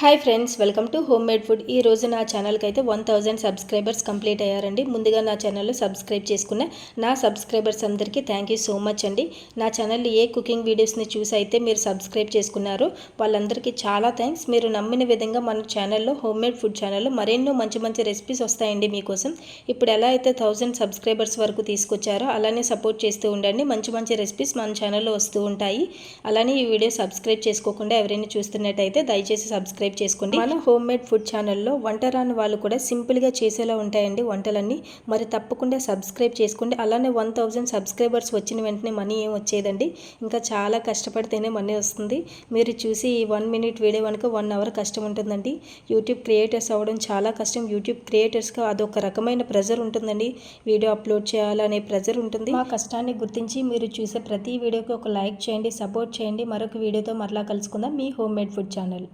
Hi friends, welcome to home made food. ఈ రోజు నా ఛానల్కి అయితే 1000 సబ్స్క్రైబర్స్ కంప్లీట్ అయ్యారండి. ముందుగా నా ఛానల్లో సబ్స్క్రైబ్ చేసుకున్న నా సబ్స్క్రైబర్స్ అందరికీ థ్యాంక్ యూ సో మచ్ అండి. నా ఛానల్లో ఏ కుకింగ్ వీడియోస్ని చూసి అయితే మీరు సబ్స్క్రైబ్ చేసుకున్నారో వాళ్ళందరికీ చాలా థ్యాంక్స్. మీరు నమ్మిన విధంగా మన ఛానల్లో హోమ్ మేడ్ ఫుడ్ ఛానల్లో మరెన్నో మంచి మంచి రెసిపీస్ వస్తాయండి మీకోసం. ఇప్పుడు ఎలా అయితే 1000 సబ్స్క్రైబర్స్ వరకు తీసుకొచ్చారో అలానే సపోర్ట్ చేస్తూ ఉండండి. మంచి మంచి రెసిపీస్ మన ఛానల్లో వస్తూ ఉంటాయి. అలానే ఈ వీడియో సబ్స్క్రైబ్ చేసుకోకుండా ఎవరైనా చూస్తున్నట్టయితే దయచేసి సబ్స్క్రైబ్ చేసుకోండి. మన హోమ్ మేడ్ ఫుడ్ ఛానల్లో వంట రాని వాళ్ళు కూడా సింపుల్గా చేసేలా ఉంటాయండి వంటలన్నీ. మరి తప్పకుండా సబ్స్క్రైబ్ చేసుకోండి. అలానే 1000 సబ్స్క్రైబర్స్ వచ్చిన వెంటనే మనీ ఏం వచ్చేదండి, ఇంకా చాలా కష్టపడితేనే మనీ వస్తుంది. మీరు చూసి ఈ 1 మినిట్ వీడియో కనుక 1 అవర్ కష్టం ఉంటుందండి. యూట్యూబ్ క్రియేటర్స్ అవ్వడం చాలా కష్టం. యూట్యూబ్ క్రియేటర్స్గా అదొక రకమైన ప్రెజర్ ఉంటుందండి. వీడియో అప్లోడ్ చేయాలనే ప్రెజర్ ఉంటుంది. మా కష్టాన్ని గుర్తించి మీరు చూసే ప్రతి వీడియోకి ఒక లైక్ చేయండి, సపోర్ట్ చేయండి. మరొక వీడియోతో మరలా కలుసుకుందాం. మీ హోమ్ మేడ్ ఫుడ్ ఛానల్.